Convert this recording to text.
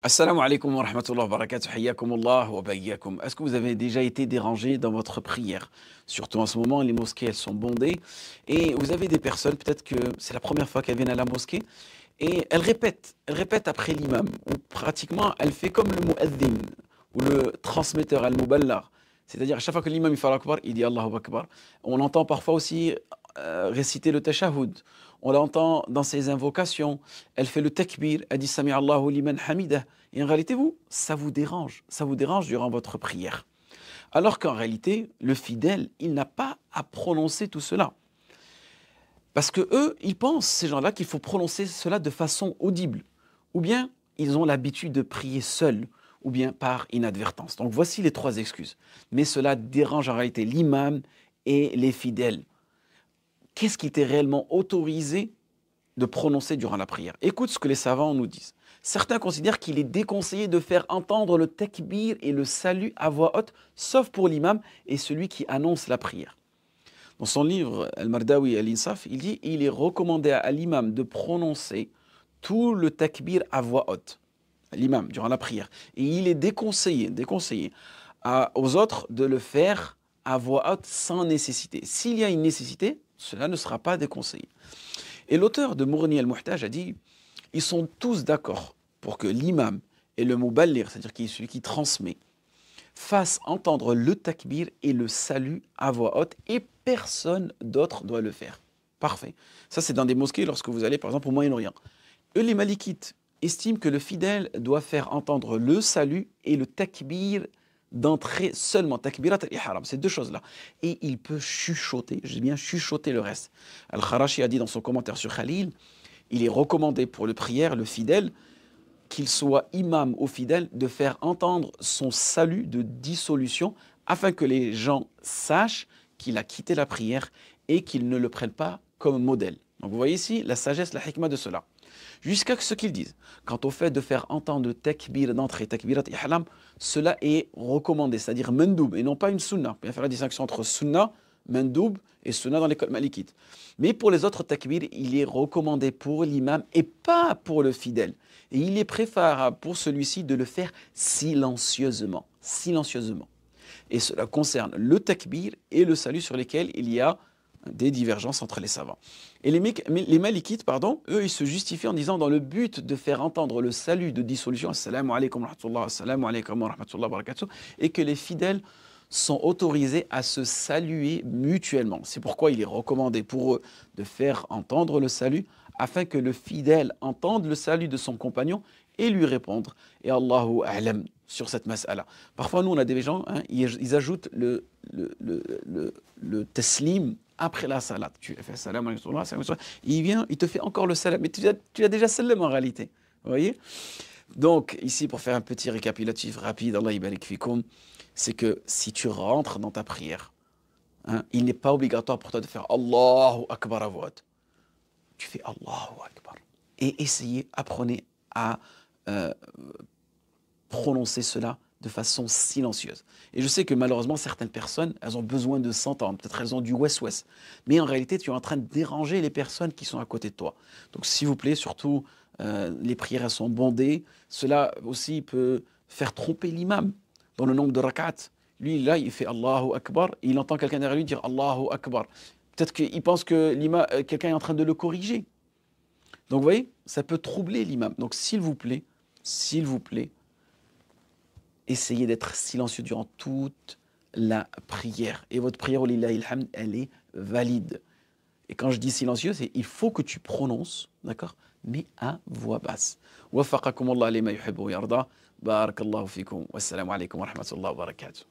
Assalamu alaikum wa rahmatullahi wa barakatuh, hayyakumullah wa bayyakum. Est-ce que vous avez déjà été dérangé dans votre prière? Surtout en ce moment, les mosquées, elles sont bondées. Et vous avez des personnes, peut-être que c'est la première fois qu'elles viennent à la mosquée, et elles répètent après l'imam. Ou pratiquement, elle fait comme le mu'adhin, ou le transmetteur, al-muballar. C'est-à-dire, à chaque fois que l'imam il fait Allahu Akbar, il dit Allahu Akbar. On entend parfois aussi réciter le tashahhud. On l'entend dans ses invocations. Elle fait le takbir, elle dit Sami Allahu liman hamidah. Et en réalité, ça vous dérange durant votre prière. Alors qu'en réalité, le fidèle, il n'a pas à prononcer tout cela. Parce que eux, ils pensent, ces gens-là, qu'il faut prononcer cela de façon audible. Ou bien, ils ont l'habitude de prier seuls, ou bien par inadvertance. Donc voici les trois excuses. Mais cela dérange en réalité l'imam et les fidèles. Qu'est-ce qui était réellement autorisé de prononcer durant la prière? Écoute ce que les savants nous disent. Certains considèrent qu'il est déconseillé de faire entendre le takbir et le salut à voix haute, sauf pour l'imam et celui qui annonce la prière. Dans son livre Al-Mardawi Al-Insaf, il dit il est recommandé à l'imam de prononcer tout le takbir à voix haute, l'imam, durant la prière. Et il est déconseillé aux autres de le faire à voix haute sans nécessité. S'il y a une nécessité, cela ne sera pas déconseillé. Et l'auteur de Mourni al-Muhtaj a dit ils sont tous d'accord pour que l'imam et le muballir, c'est-à-dire celui qui transmet, fassent entendre le takbir et le salut à voix haute et personne d'autre doit le faire. Parfait. Ça, c'est dans des mosquées lorsque vous allez, par exemple, au Moyen-Orient. Eux, les malikites, estiment que le fidèle doit faire entendre le salut et le takbir d'entrée seulement, takbirat al-ihram, ces deux choses-là. Et il peut chuchoter, je dis bien chuchoter le reste. Al-Kharashi a dit dans son commentaire sur Khalil, il est recommandé pour le prière, le fidèle, qu'il soit imam ou fidèle, de faire entendre son salut de dissolution afin que les gens sachent qu'il a quitté la prière et qu'ils ne le prennent pas comme modèle. Donc vous voyez ici la sagesse, la hikmah de cela. Jusqu'à ce qu'ils disent. Quant au fait de faire entendre le takbir d'entrée, takbirat ihram, cela est recommandé, c'est-à-dire mendoub, et non pas une sunna. Il faut faire la distinction entre sunna, mendoub et sunna dans l'école malikite. Mais pour les autres takbir, il est recommandé pour l'imam et pas pour le fidèle. Et il est préférable pour celui-ci de le faire silencieusement. Silencieusement. Et cela concerne le takbir et le salut sur lesquels il y a des divergences entre les savants. Et les malikites, eux, ils se justifient en disant dans le but de faire entendre le salut de dissolution, assalamu alaikum wa rahmatullah, assalamu alaikum wa rahmatullah wa barakatuh, et que les fidèles sont autorisés à se saluer mutuellement. C'est pourquoi il est recommandé pour eux de faire entendre le salut afin que le fidèle entende le salut de son compagnon et lui répondre. Et Allahu a'lam sur cette mas'ala. Parfois, nous, on a des gens, ils ajoutent le taslim après la salat. Tu fais salam alaykum, il vient, il te fait encore le salam. Mais tu as déjà salam en réalité. Vous voyez? Donc, ici, pour faire un petit récapitulatif rapide, Allah yabarik fikoum, c'est que si tu rentres dans ta prière, il n'est pas obligatoire pour toi de faire Allahu Akbar à voix haute. Tu fais Allahu Akbar. Et apprenez à prononcer cela de façon silencieuse. Et je sais que malheureusement, certaines personnes, elles ont besoin de s'entendre. Peut-être elles ont du west-west. Mais en réalité, tu es en train de déranger les personnes qui sont à côté de toi. Donc s'il vous plaît, surtout, les prières, elles sont bondées. Cela aussi peut faire tromper l'imam dans le nombre de rak'at. Lui, là, il fait Allahu Akbar. Et il entend quelqu'un derrière lui dire Allahu Akbar. Peut-être qu'il pense que quelqu'un est en train de le corriger. Donc vous voyez, ça peut troubler l'imam. Donc s'il vous plaît, essayez d'être silencieux durant toute la prière. Et votre prière, elle est valide. Et quand je dis silencieux, c'est il faut que tu prononces, d'accord, mais à voix basse. Waffaqakum Allah lima yuhibbu wa yarda. Barakallahu fikum. Wassalamu alaikum wa rahmatullahi wa barakatuh.